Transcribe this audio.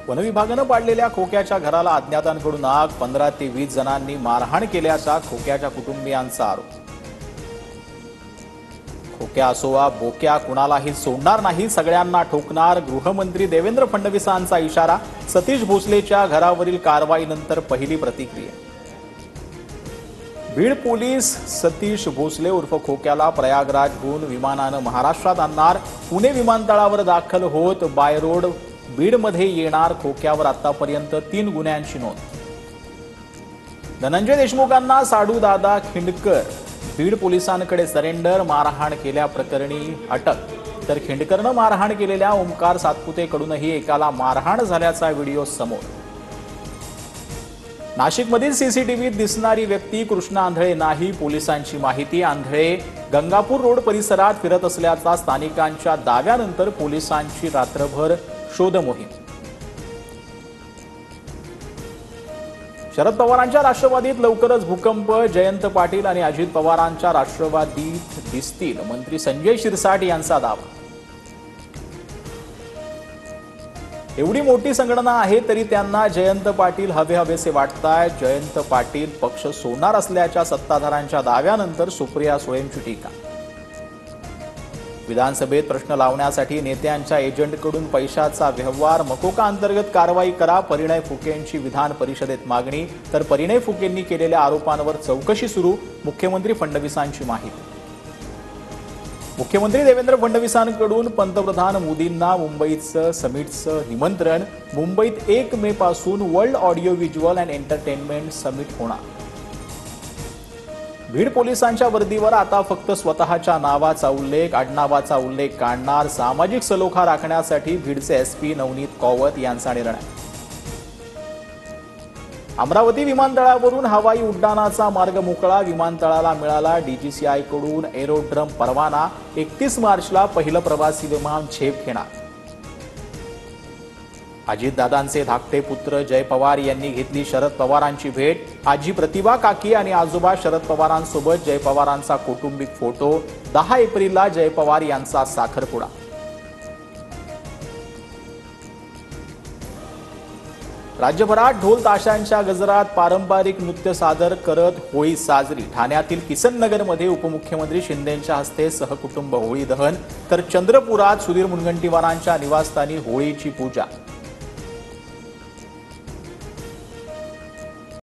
वनविभागानं पाडलेल्या खोक्याच्या घराला अज्ञातांकडून आग, 15 ते 20 जणांनी मारहाण केल्याचा खोक्याच्या कुटुंबियांचा आरोप। खोक्या असो वा बोक्या कुणालाही सोडणार नाही, सगळ्यांना ठोकणार, गृहमंत्री देवेंद्र फडणवीसांचा इशारा। सतीश भोसलेच्या घरावरील कारवाईनंतर पहिली प्रतिक्रिया। बीड पोलीस सतीश भोसले उर्फ खोक्याला प्रयागराजहून विमानानं महाराष्ट्रात आणणार। पुणे विमानतळावर दाखल होत बाय रोड बीडमध्ये येणार। खोक्यावर आतापर्यंत 3 गुन्ह्यांची नोंद। धनंजय देशमुखांना साडूदादा खिंडकर बीड पोलिसांकडे सरेंडर, मारहाण केल्याप्रकरणी अटक। तर खिंडकरनं मारहाण केलेल्या ओमकार सातपुतेकडूनही एकाला मारहाण झाल्याचा व्हिडिओ समोर। नाशिकमधील सीसीटीव्हीत दिसणारी व्यक्ती कृष्णा आंधळे नाही, पोलिसांची माहिती। आंधळे गंगापूर रोड परिसरात फिरत असल्याचा स्थानिकांच्या दाव्यानंतर पोलिसांची रात्रभर शोध मोहीम। शरद पवारांच्या राष्ट्रवादीत लवकरच भूकंप, जयंत पाटील आणि अजित पवारांच्या राष्ट्रवादीत दिसतील मंत्री संजय शिरसाट यांचा दावा। एवढी मोठी संघटना आहे तरी त्यांना जयंत पाटील हवेहवेसे वाटतायत। जयंत पाटील पक्ष सोडणार असल्याच्या सत्ताधाऱ्यांच्या दाव्यानंतर सुप्रिया सुळेंची टीका। विधानसभेत प्रश्न लावण्यासाठी नेत्यांच्या एजंटकडून पैशाचा व्यवहार, मकोका अंतर्गत कारवाई करा, परिणय फुकेंची विधान परिषदेत मागणी। तर परिणय फुकेंनी केलेल्या आरोपांवर चौकशी सुरू, मुख्यमंत्री फडणवीसांची माहिती। मुख्यमंत्री देवेंद्र फडणवीसांकडून पंतप्रधान मोदींना मुंबईचं समिटचं निमंत्रण। मुंबईत 1 मे पासून world audio visual and entertainment summit होणार। बीड पोलिसांच्या वर्दीवर आता फक्त स्वतःच्या नावाचा उल्लेख, आडनावाचा उल्लेख काढणार। सामाजिक सलोखा राखण्यासाठी बीडचे एसपी नवनीत कौवत यांचा निर्णय। अमरावती विमानतळावरून हवाई उड्डाणाचा मार्ग मोकळा, विमानतळाला मिळाला डीजीसीआयकडून एरोड्रम परवाना। 31 मार्चला पहिलं प्रवासी विमान झेप घेणार। अजितदादांचे धाकटे पुत्र जय पवार यांनी घेतली शरद पवारांची भेट। आजी प्रतिभा काकी आणि आजोबा शरद पवारांसोबत जय पवारांचा कौटुंबिक फोटो। 10 एप्रिलला जय पवार यांचा साखरपुडा। राज्यभरात ढोल ताशांच्या गजरात पारंपरिक नृत्य सादर करत होळी साजरी। ठाण्यातील किसननगरमध्ये उपमुख्यमंत्री शिंदेंच्या हस्ते सहकुटुंब होळी दहन। तर चंद्रपुरात सुधीर मुनगंटीवारांच्या निवासस्थानी होळीची पूजा।